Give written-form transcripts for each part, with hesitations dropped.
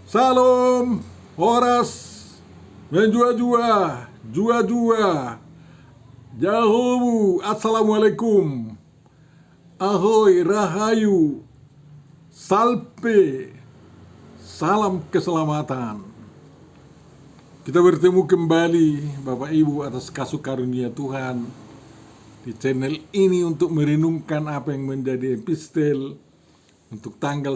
Salam, Horas, menjua-jua, jua-jua, Jahobu, Assalamualaikum, Ahoy, Rahayu, Salpe, salam keselamatan. Kita bertemu kembali Bapak Ibu atas kasih karunia Tuhan di channel ini untuk merenungkan apa yang menjadi epistel untuk tanggal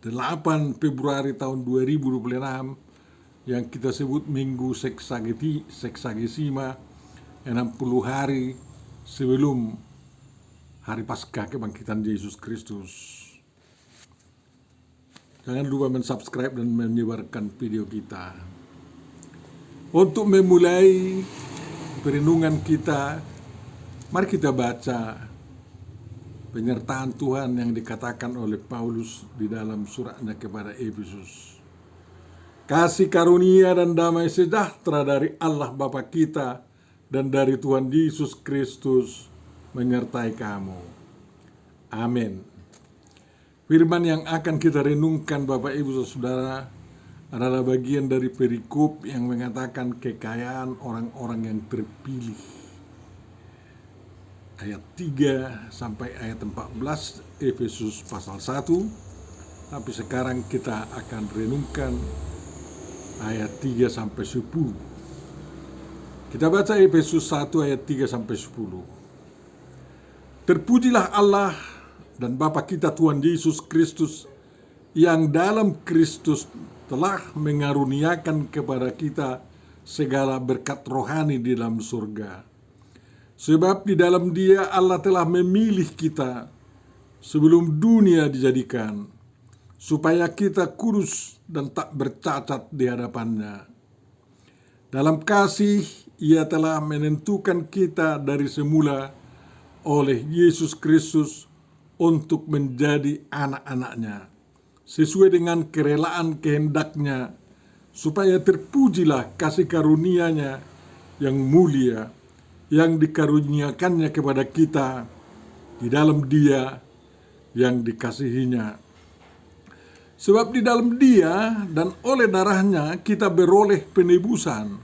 8 Februari tahun 2026 yang kita sebut Minggu Seksagesima, 60 hari sebelum hari Paskah kebangkitan Yesus Kristus. Jangan lupa mensubscribe dan menyebarkan video kita. Untuk memulai perenungan kita, mari kita baca penyertaan Tuhan yang dikatakan oleh Paulus di dalam suratnya kepada Efesus. Kasih karunia dan damai sejahtera dari Allah Bapa kita dan dari Tuhan Yesus Kristus menyertai kamu. Amin. Firman yang akan kita renungkan Bapak Ibu Saudara adalah bagian dari perikop yang mengatakan kekayaan orang-orang yang terpilih. Ayat 3 sampai ayat 14 Efesus pasal 1. Tapi sekarang kita akan renungkan ayat 3 sampai 10. Kita baca Efesus 1 ayat 3 sampai 10. Terpujilah Allah dan Bapa kita Tuhan Yesus Kristus yang dalam Kristus telah mengaruniakan kepada kita segala berkat rohani di dalam surga. Sebab di dalam Dia Allah telah memilih kita sebelum dunia dijadikan, supaya kita kudus dan tak bercacat di hadapannya. Dalam kasih Ia telah menentukan kita dari semula oleh Yesus Kristus untuk menjadi anak-anaknya, sesuai dengan kerelaan kehendaknya, supaya terpujilah kasih karunia-Nya yang mulia, yang dikaruniakannya kepada kita di dalam Dia yang dikasihinya. Sebab di dalam Dia dan oleh darahnya kita beroleh penebusan,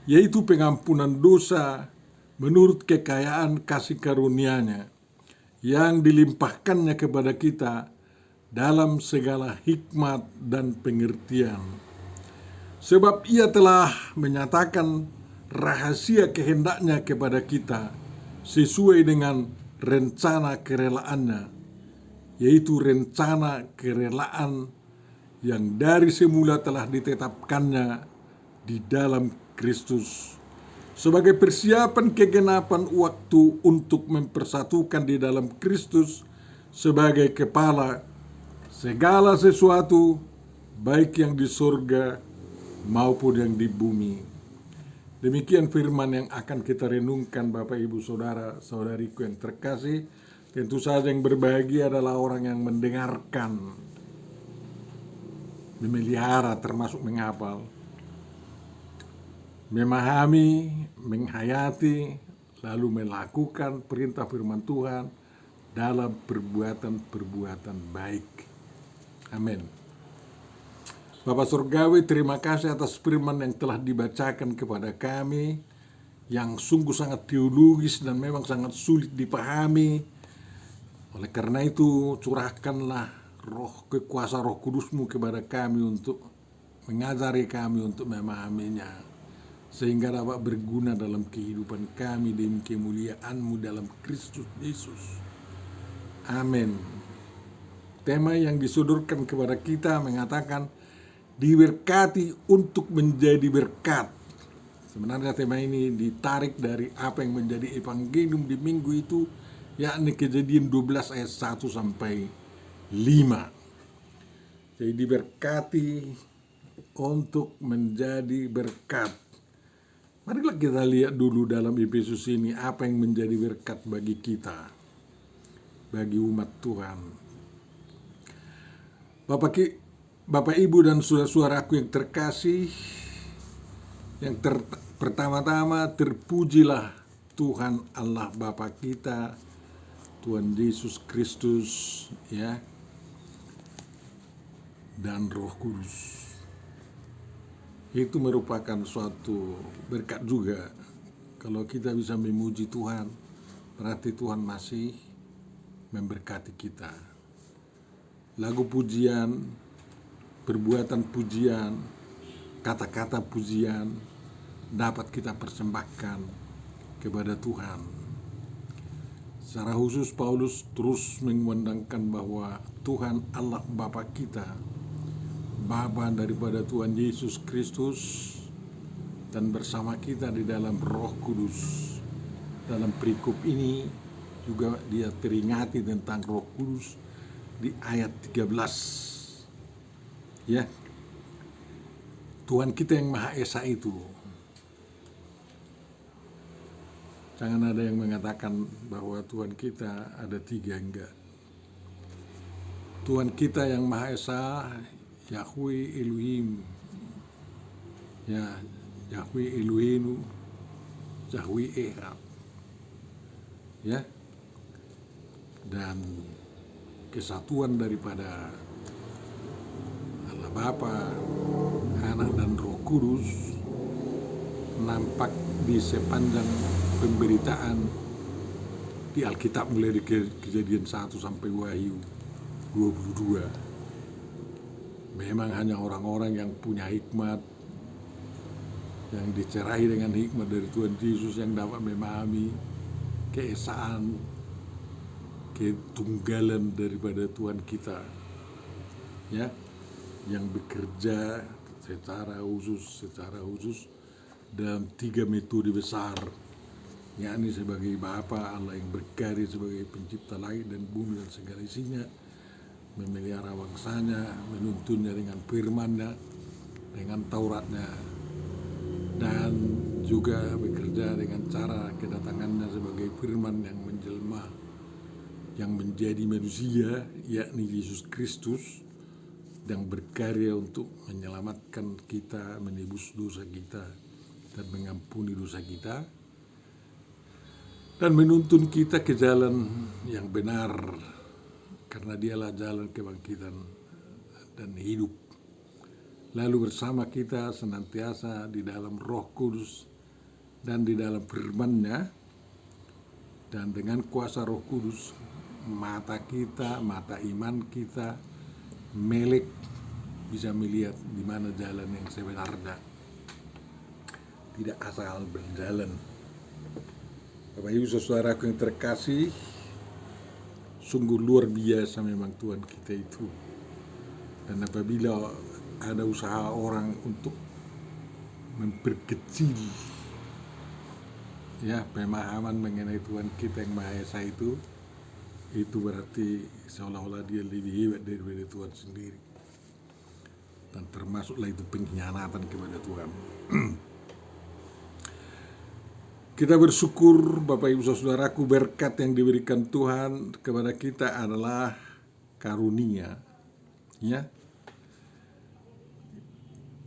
yaitu pengampunan dosa menurut kekayaan kasih karunia-Nya yang dilimpahkannya kepada kita dalam segala hikmat dan pengertian. Sebab Ia telah menyatakan rahasia kehendaknya kepada kita sesuai dengan rencana kerelaannya, yaitu rencana kerelaan yang dari semula telah ditetapkannya di dalam Kristus sebagai persiapan kegenapan waktu untuk mempersatukan di dalam Kristus sebagai kepala segala sesuatu, baik yang di surga maupun yang di bumi. Demikian firman yang akan kita renungkan Bapak Ibu Saudara Saudariku yang terkasih. Tentu saja yang berbahagia adalah orang yang mendengarkan, memelihara termasuk menghafal, memahami, menghayati, lalu melakukan perintah firman Tuhan dalam perbuatan-perbuatan baik. Amin. Bapak Surgawi, terima kasih atas firman yang telah dibacakan kepada kami, yang sungguh sangat teologis dan memang sangat sulit dipahami. Oleh karena itu, curahkanlah kuasa Roh Kudus-Mu kepada kami untuk mengajari kami untuk memahaminya, sehingga dapat berguna dalam kehidupan kami demi kemuliaan-Mu dalam Kristus Yesus. Amin. Tema yang disodorkan kepada kita mengatakan diberkati untuk menjadi berkat. Sebenarnya tema ini ditarik dari apa yang menjadi evangelium di minggu itu, yakni Kejadian 12 ayat 1 sampai 5. Jadi diberkati untuk menjadi berkat. Marilah kita lihat dulu dalam Efesus ini apa yang menjadi berkat bagi kita, bagi umat Tuhan. Bapak Ibu dan saudara-saudaraku yang terkasih, yang pertama-tama terpujilah Tuhan Allah Bapa kita, Tuhan Yesus Kristus, ya, dan Roh Kudus. Itu merupakan suatu berkat juga. Kalau kita bisa memuji Tuhan, berarti Tuhan masih memberkati kita. Lagu pujian, perbuatan pujian, kata-kata pujian dapat kita persembahkan kepada Tuhan. Secara khusus Paulus terus mengumandangkan bahwa Tuhan Allah Bapa kita, Bapa daripada Tuhan Yesus Kristus, dan bersama kita di dalam Roh Kudus. Dalam perikop ini juga dia teringati tentang Roh Kudus di ayat 13. Ya. Tuhan kita yang Maha Esa itu. Jangan ada yang mengatakan bahwa Tuhan kita ada 3, enggak. Tuhan kita yang Maha Esa, Yahweh Elohim, ya, Yahweh Elohenu, Yahweh Ehad, ya, dan kesatuan daripada Allah Bapa, Anak dan Roh Kudus nampak di sepanjang pemberitaan di Alkitab mulai dari Kejadian 1 sampai Wahyu 22. Memang hanya orang-orang yang punya hikmat, yang dicerahi dengan hikmat dari Tuhan Yesus yang dapat memahami keesaan, ketunggalan daripada Tuhan kita, ya, yang bekerja secara khusus dalam 3 metode besar, yakni sebagai Bapa Allah yang berkarya sebagai pencipta langit dan bumi dan segala isinya, memelihara bangsanya, menuntunnya dengan firman-Nya, dengan Tauratnya, dan juga bekerja dengan cara kedatangannya sebagai firman yang menjelma, yang menjadi manusia, yakni Yesus Kristus, yang berkarya untuk menyelamatkan kita, menebus dosa kita, dan mengampuni dosa kita, dan menuntun kita ke jalan yang benar, karena Dialah jalan kebangkitan dan hidup. Lalu bersama kita senantiasa di dalam Roh Kudus dan di dalam firman-Nya, dan dengan kuasa Roh Kudus mata kita, mata iman kita melek bisa melihat di mana jalan yang sebenarnya, tidak asal berjalan. Bapak Ibu saudaraku yang terkasih, sungguh luar biasa memang Tuhan kita itu. Dan apabila ada usaha orang untuk memperkecil, ya, pemahaman mengenai Tuhan kita yang Maha Esa itu berarti seolah-olah dia lebih hebat daripada Tuhan sendiri. Dan termasuklah itu pengkhianatan kepada Tuhan. Kita bersyukur Bapak Ibu saudaraku, berkat yang diberikan Tuhan kepada kita adalah karunia, ya.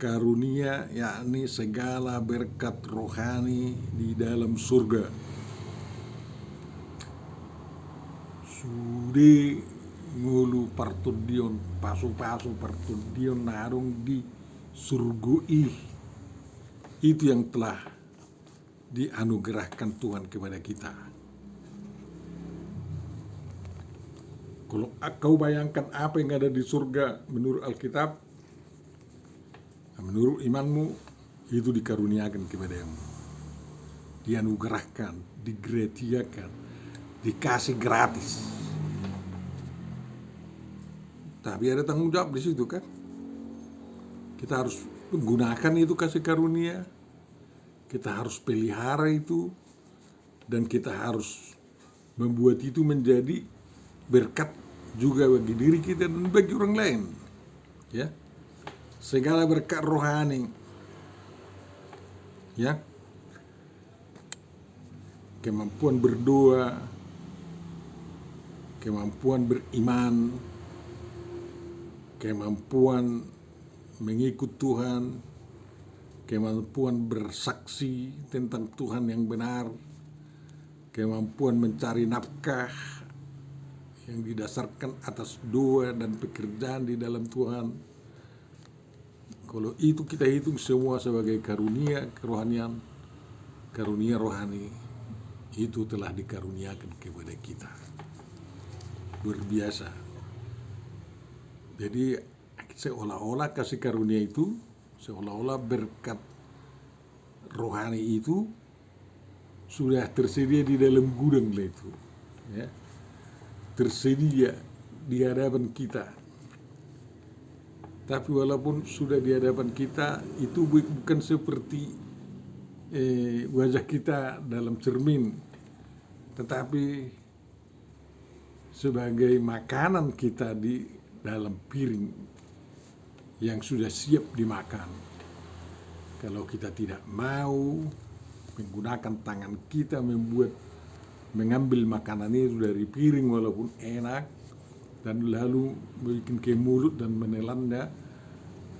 Karunia yakni segala berkat rohani di dalam surga. Sude ngulu partudion, pasu-pasu partudion narung di surgui. Itu yang telah dianugerahkan Tuhan kepada kita. Kalau kau bayangkan apa yang ada di surga menurut Alkitab, menurut imanmu, itu dikaruniakan kepadamu, dianugerahkan, digratiakan, dikasih gratis. Tapi ada tanggung jawab di situ kan. Kita harus menggunakan itu kasih karunia, kita harus pelihara itu, dan kita harus membuat itu menjadi berkat juga bagi diri kita dan bagi orang lain, ya. Segala berkat rohani, ya, kemampuan berdoa, kemampuan beriman, kemampuan mengikut Tuhan, kemampuan bersaksi tentang Tuhan yang benar, kemampuan mencari nafkah yang didasarkan atas doa dan pekerjaan di dalam Tuhan, Kalau itu kita hitung semua sebagai karunia kerohanian, karunia rohani, itu telah dikaruniakan kepada kita. Berbiasa. Jadi seolah-olah kasih karunia itu, seolah-olah berkat rohani itu sudah tersedia di dalam gudang itu, ya, tersedia di hadapan kita. Tapi walaupun sudah di hadapan kita, itu bukan seperti wajah kita dalam cermin, tetapi sebagai makanan kita di dalam piring yang sudah siap dimakan. Kalau kita tidak mau menggunakan tangan kita mengambil makanan itu dari piring walaupun enak, dan lalu bikin ke mulut dan menelannya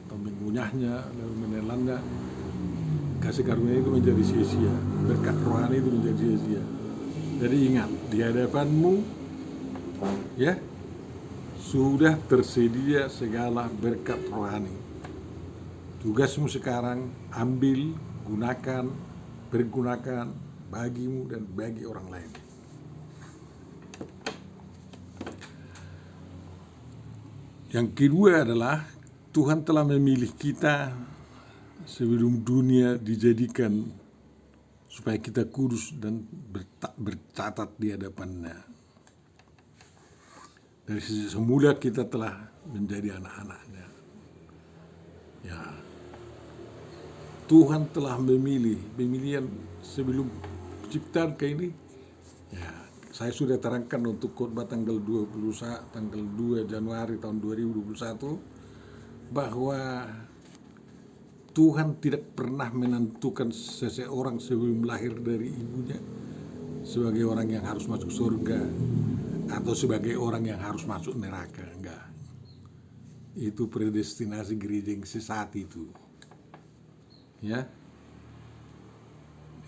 atau mengunyahnya lalu menelannya, kasih karunia itu menjadi sia-sia, berkat rohani itu menjadi sia-sia. Jadi ingat, di hadapanmu ya sudah tersedia segala berkat rohani. Tugasmu sekarang ambil, gunakan, pergunakan bagimu dan bagi orang lain. Yang kedua adalah Tuhan telah memilih kita sebelum dunia dijadikan supaya kita kudus dan bercatat di hadapannya. Dari sisi semula kita telah menjadi anak-anaknya. Ya, Tuhan telah memilih, pemilihan sebelum penciptaan ke ini. Ya, saya sudah terangkan untuk khotbah tanggal 2 Januari tahun 2021 bahwa Tuhan tidak pernah menentukan seseorang sebelum lahir dari ibunya sebagai orang yang harus masuk surga atau sebagai orang yang harus masuk neraka. Enggak. Itu predestinasi gereja yang sesat itu. Ya.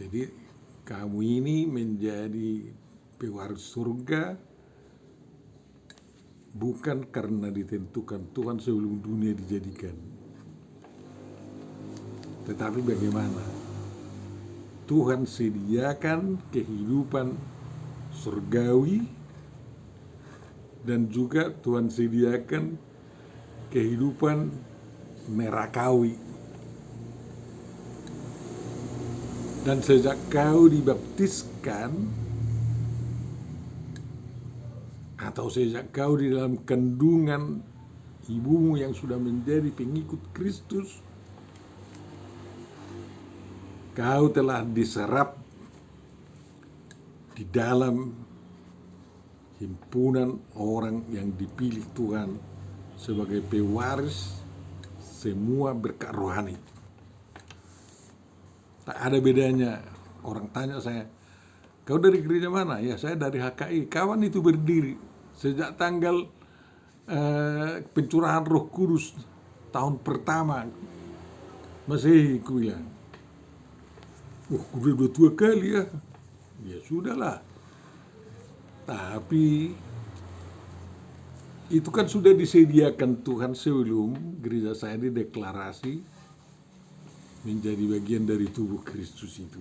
Jadi kamu ini menjadi pewaris surga bukan karena ditentukan Tuhan sebelum dunia dijadikan. Tetapi bagaimana Tuhan sediakan kehidupan surgawi dan juga Tuhan sediakan kehidupan nerakawi. Dan sejak kau dibaptiskan atau sejak kau di dalam kandungan ibumu yang sudah menjadi pengikut Kristus, kau telah diserap di dalam himpunan orang yang dipilih Tuhan sebagai pewaris semua berkat rohani. Tak ada bedanya. Orang tanya saya, kau dari gereja mana? Ya, saya dari HKI. Kawan itu berdiri sejak tanggal pencurahan Roh Kudus tahun pertama Masehi, ku bilang. Udah 2 kali ya. Ya sudahlah. Tapi itu kan sudah disediakan Tuhan sebelum gereja saya dideklarasi menjadi bagian dari tubuh Kristus itu.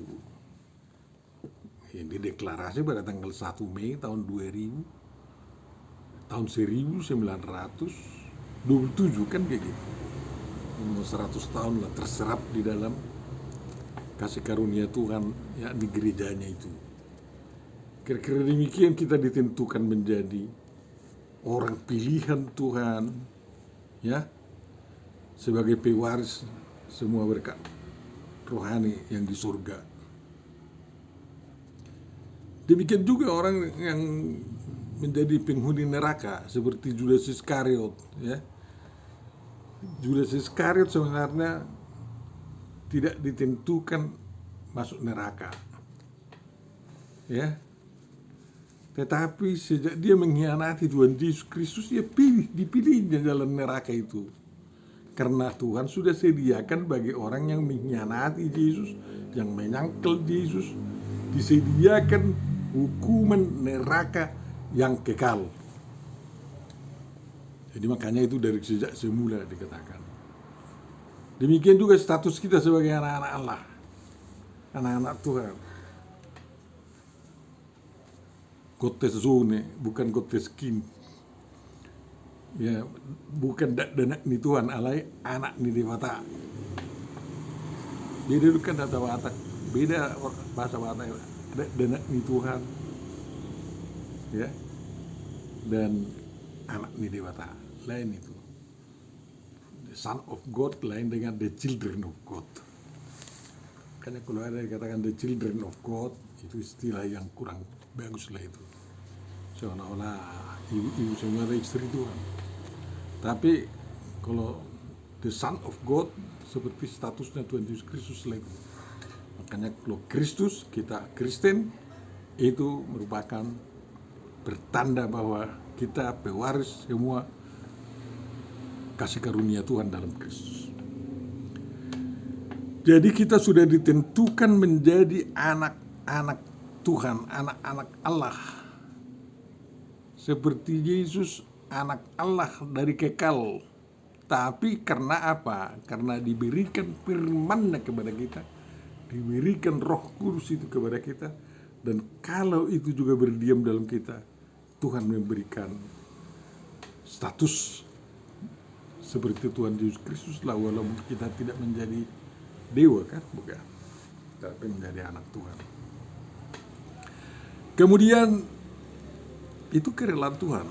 Yang dideklarasi pada tanggal 1 Mei tahun 2000, tahun 1927 kan kayak gitu. 100 tahun lah terserap di dalam kasih karunia Tuhan ya di gerejanya itu. Kira-kira demikian kita ditentukan menjadi orang pilihan Tuhan ya sebagai pewaris semua berkat rohani yang di surga. Demikian juga orang yang menjadi penghuni neraka seperti Judas Iskariot ya. Judas Iskariot sebenarnya tidak ditentukan masuk neraka. Ya. Tetapi sejak dia mengkhianati Tuhan Yesus Kristus, dia dipilihnya jalan neraka itu. Karena Tuhan sudah sediakan bagi orang yang mengkhianati Yesus, yang menyangkal Yesus, disediakan hukuman neraka yang kekal. Jadi makanya itu dari sejak semula dikatakan. Demikian juga status kita sebagai anak-anak Allah, anak-anak Tuhan. Kotes zone, bukan kotes kin. Ya, bukan denak ni Tuhan alai anak ni dewata. Beda kan kata Batak, beda bahasa Batak. Denak ni Tuhan, ya, dan anak ni dewata, lain itu. The son of God lain dengan the children of God. Karena kalau ada yang katakan the children of God, itu istilah yang kurang bagus lah itu. Seolah-olah ibu semua ada istri Tuhan. Tapi kalau the son of God seperti statusnya Tuhan Yesus Kristus lagi. Makanya kalau Kristus, kita Kristen, itu merupakan bertanda bahwa kita pewaris semua kasih karunia Tuhan dalam Kristus. Jadi kita sudah ditentukan menjadi anak-anak Tuhan, anak-anak Allah. Seperti Yesus, anak Allah dari kekal. Tapi karena apa? Karena diberikan firman-Nya kepada kita, diberikan Roh Kudus itu kepada kita, dan kalau itu juga berdiam dalam kita, Tuhan memberikan status seperti Tuhan Yesus Kristus lah, walaupun kita tidak menjadi dewa kan, bukan, tapi menjadi anak Tuhan. Kemudian itu kerelaan Tuhan.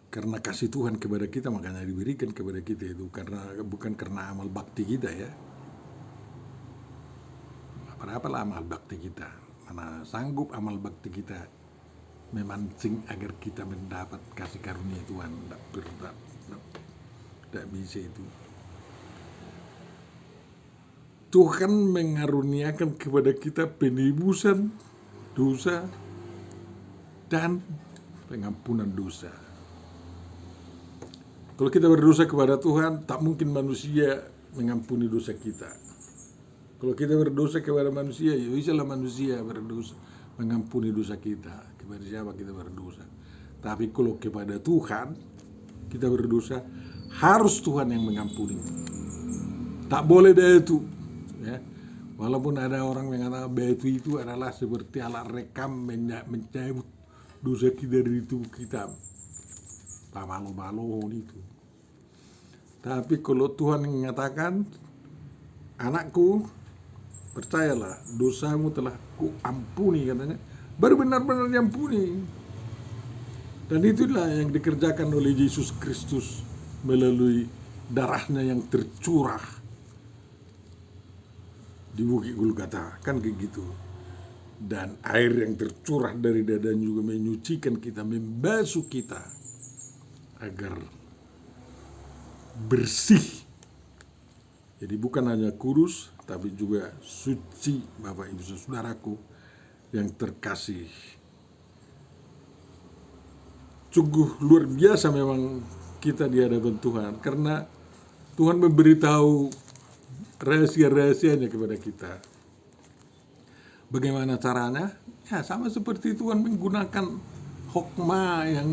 Karena kasih Tuhan kepada kita, makanya diberikan kepada kita itu, karena bukan karena amal bakti kita ya. Apalah amal bakti kita, mana sanggup amal bakti kita memancing agar kita mendapat kasih karunia Tuhan. Tidak bisa itu. Tuhan mengaruniakan kepada kita penebusan dosa dan pengampunan dosa. Kalau kita berdosa kepada Tuhan, tak mungkin manusia mengampuni dosa kita. Kalau kita berdosa kepada manusia, ya bisalah manusia berdosa mengampuni dosa kita. Kepada siapa kita berdosa? Tapi kalau kepada Tuhan kita berdosa, harus Tuhan yang mengampuni. Tak boleh batu, ya. Walaupun ada orang mengatakan batu itu adalah seperti alat rekam mencabut dosa kita dari tubuh kita. Malu-malu itu. Tapi kalau Tuhan mengatakan, anakku, percayalah, dosamu telah kuampuni, katanya, baru benar-benar diampuni. Dan itulah yang dikerjakan oleh Yesus Kristus melalui darahnya yang tercurah di Bukit Golgota, kan kayak gitu. Dan air yang tercurah dari dadanya juga menyucikan kita, membasuh kita agar bersih. Jadi bukan hanya kudus, tapi juga suci, Bapak Ibu Saudaraku yang terkasih. Sungguh luar biasa memang kita di hadapan Tuhan, karena Tuhan memberitahu rahasia-rahasianya kepada kita. Bagaimana caranya? Ya sama seperti Tuhan menggunakan hokmah yang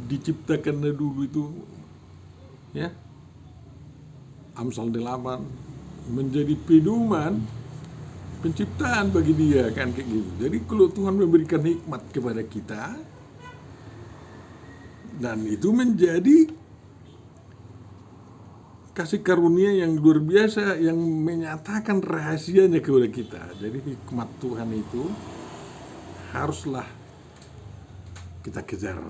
diciptakan dulu itu, ya, Amsal 8 menjadi pedoman penciptaan bagi dia, kan kayak gitu. Jadi kalau Tuhan memberikan hikmat kepada kita, dan itu menjadi kasih karunia yang luar biasa yang menyatakan rahasianya kepada kita. Jadi hikmat Tuhan itu haruslah kita kejar,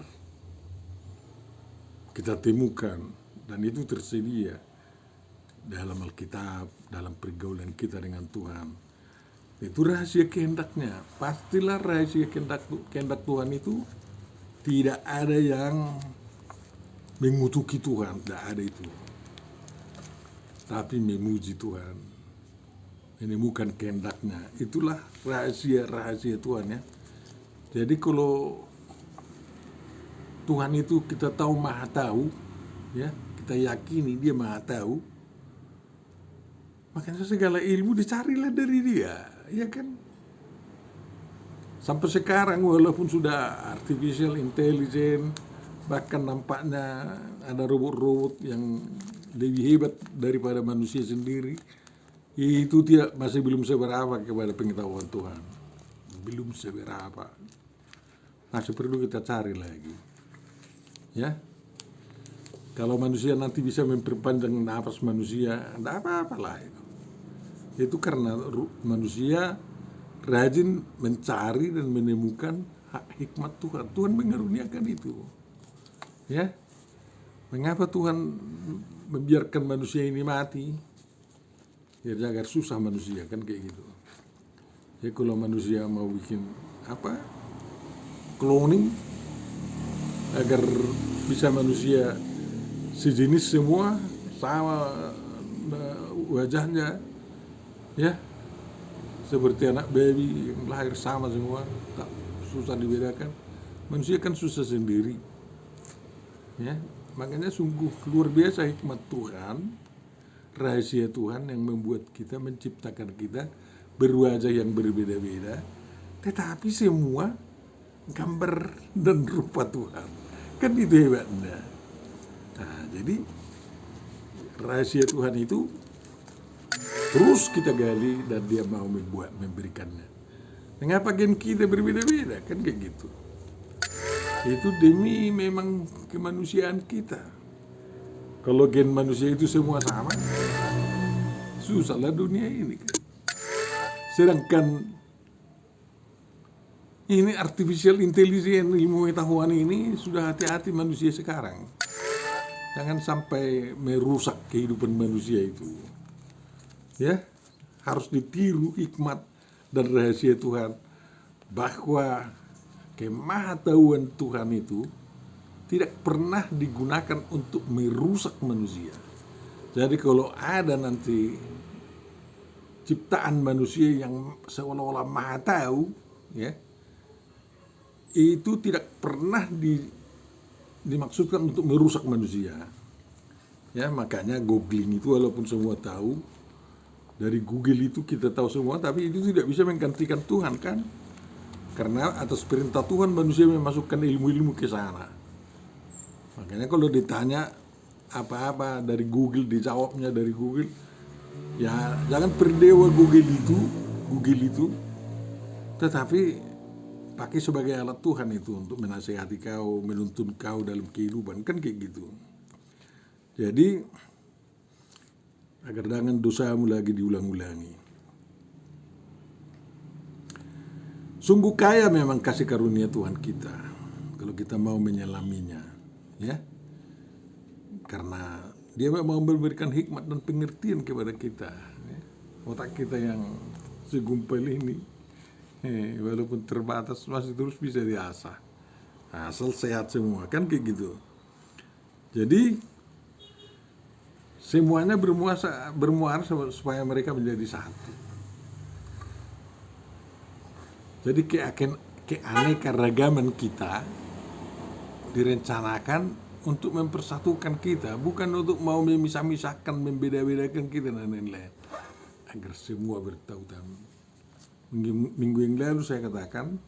kita temukan, dan itu tersedia dalam Alkitab, dalam pergaulan kita dengan Tuhan. Itu rahasia kehendaknya. Pastilah rahasia kehendak Tuhan itu tidak ada yang mengutuki Tuhan, tidak ada itu. Tapi memuji Tuhan, menemukan kehendaknya. Itulah rahasia-rahasia Tuhan ya. Jadi kalau Tuhan itu kita tahu maha tahu, ya, kita yakini dia maha tahu, makanya segala ilmu dicarilah dari dia, ya kan? Sampai sekarang walaupun sudah artificial intelligence, bahkan nampaknya ada robot-robot yang lebih hebat daripada manusia sendiri, itu masih belum seberapa kepada pengetahuan Tuhan. Belum seberapa. Masih perlu kita cari lagi. Ya. Kalau manusia nanti bisa memperpanjang nafas manusia, tidak apa-apalah itu. Itu karena manusia rajin mencari dan menemukan hikmat Tuhan. Tuhan mengaruniakan itu. Ya. Mengapa Tuhan membiarkan manusia ini mati? Ya agar susah manusia, kan kayak gitu. Ya kalau manusia mau bikin cloning agar bisa manusia sejenis semua sama wajahnya, ya seperti anak baby yang lahir sama semua, tak susah dibedakan. Manusia kan susah sendiri, ya makanya sungguh luar biasa hikmat Tuhan, rahasia Tuhan yang membuat kita, menciptakan kita berwajah yang berbeda-beda, tetapi semua gambar dan rupa Tuhan. Kan itu hebatnya. Nah, jadi rahasia Tuhan itu terus kita gali dan Dia mau memberikannya. Mengapa gen kita berbeda-beda? Kan kayak gitu. Itu demi memang kemanusiaan kita. Kalau gen manusia itu semua sama, susahlah dunia ini. Sedangkan ini artificial intelligence, ilmu pengetahuan ini sudah hati-hati manusia sekarang. Jangan sampai merusak kehidupan manusia itu. Ya, harus ditiru hikmat dan rahasia Tuhan bahwa kemahatauan Tuhan itu tidak pernah digunakan untuk merusak manusia. Jadi kalau ada nanti ciptaan manusia yang seolah-olah maha tahu, ya, itu tidak pernah dimaksudkan untuk merusak manusia. Ya, makanya googling itu walaupun semua tahu, dari Google itu kita tahu semua, tapi itu tidak bisa menggantikan Tuhan kan? Karena atas perintah Tuhan manusia memasukkan ilmu-ilmu ke sana. Makanya kalau ditanya apa-apa dari Google, dijawabnya dari Google, ya jangan perdewa Google itu, tetapi pakai sebagai alat Tuhan itu untuk menasihati kau, menuntun kau dalam kehidupan, kan kayak gitu. Jadi agar jangan dosamu lagi diulang-ulangi. Sungguh kaya memang kasih karunia Tuhan kita kalau kita mau menyelaminya, ya. Karena Dia mau memberikan hikmat dan pengertian kepada kita, ya. Otak kita yang segumpal ini, walaupun terbatas masih terus bisa diasah, asal sehat semua, kan kayak gitu. Jadi semuanya bermuara supaya mereka menjadi satu. Jadi keanekaragaman kita direncanakan untuk mempersatukan kita, bukan untuk mau memisah-misahkan, membeda-bedakan kita dan lain-lain, agar semua bertautan. Minggu yang lalu saya katakan,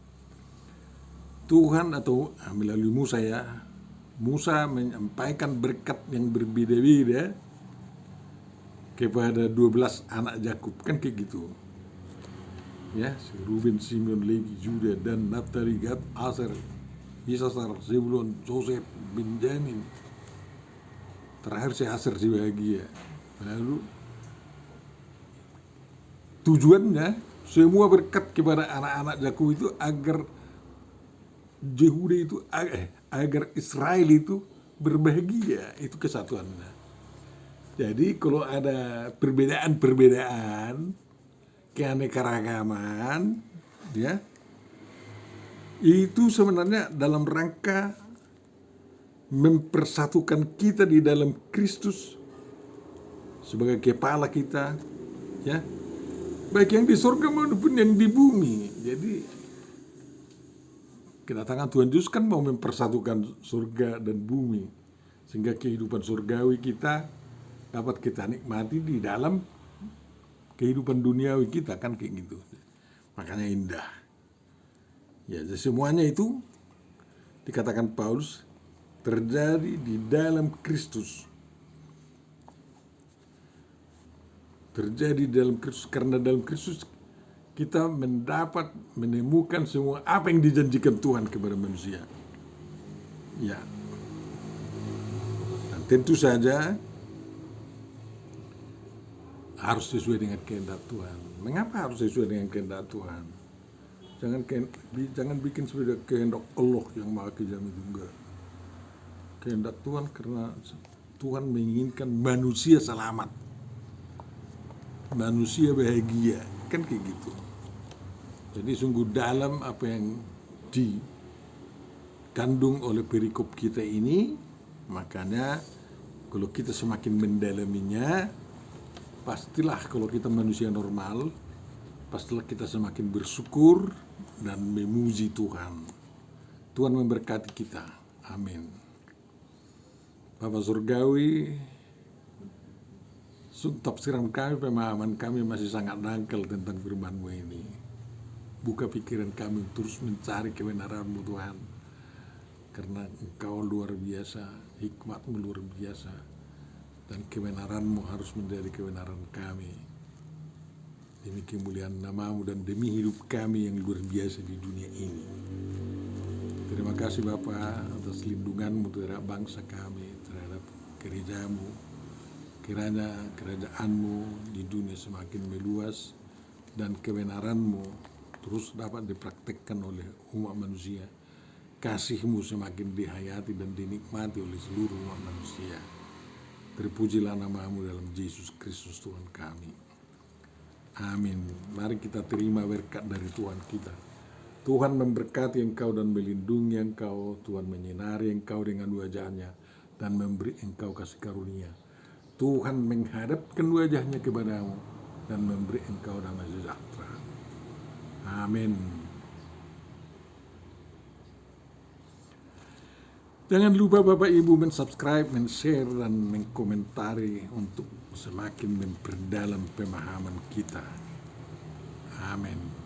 Tuhan atau melalui Musa menyampaikan berkat yang berbeda-beda kepada 12 anak Yakub, kan kayak gitu. Ya, Ruben, Simeon, Levi, Juda, dan Naftali, Gad, Aser, Isasar, Zebulon, Joseph, Benjamin. Terakhir si Aser si bahagia. Lalu tujuannya semua berkat kepada anak-anak Yakub itu agar Yehuda itu agar Israel itu berbahagia, itu kesatuannya. Jadi kalau ada perbedaan, keanekaragaman, ya, itu sebenarnya dalam rangka mempersatukan kita di dalam Kristus sebagai kepala kita, ya, baik yang di surga maupun yang di bumi. Jadi kedatangan Tuhan Yesus kan mau mempersatukan surga dan bumi, sehingga kehidupan surgawi kita dapat kita nikmati di dalam kehidupan duniawi kita, kan kayak gitu. Makanya indah. Ya, semuanya itu dikatakan Paulus terjadi di dalam Kristus. Terjadi dalam Kristus, karena dalam Kristus kita menemukan semua apa yang dijanjikan Tuhan kepada manusia. Ya. Dan tentu saja harus sesuai dengan kehendak Tuhan. Mengapa harus sesuai dengan kehendak Tuhan? Jangan bikin sesuai kehendak Allah yang maha kejam itu, enggak. Kehendak Tuhan karena Tuhan menginginkan manusia selamat, manusia bahagia, kan kayak gitu. Jadi sungguh dalam apa yang dikandung oleh perikop kita ini, makanya kalau kita semakin mendalaminya, pastilah kalau kita manusia normal, pastilah kita semakin bersyukur dan memuji Tuhan. Tuhan memberkati kita. Amin. Bapak Surgawi, tafsiran kami, pemahaman kami masih sangat dangkal tentang firman-Mu ini. Buka pikiran kami terus mencari kebenaran-Mu Tuhan. Karena Engkau luar biasa, hikmat-Mu luar biasa. Dan kebenaran-Mu harus menjadi kebenaran kami. Demi kemuliaan nama-Mu dan demi hidup kami yang luar biasa di dunia ini. Terima kasih Bapa atas lindungan-Mu terhadap bangsa kami, terhadap gereja-Mu. Kiranya kerajaan-Mu di dunia semakin meluas dan kebenaran-Mu terus dapat dipraktekkan oleh umat manusia. Kasih-Mu semakin dihayati dan dinikmati oleh seluruh umat manusia. Terpujilah nama-Mu dalam Yesus Kristus Tuhan kami. Amin. Mari kita terima berkat dari Tuhan kita. Tuhan memberkati engkau dan melindungi engkau. Tuhan menyinari engkau dengan wajah-Nya dan memberi engkau kasih karunia. Tuhan menghadapkan wajah-Nya kepadamu dan memberi engkau damai sejahtera. Amin. Jangan lupa Bapak Ibu mensubscribe, men-share, dan mengkomentari untuk semakin memperdalam pemahaman kita. Amin.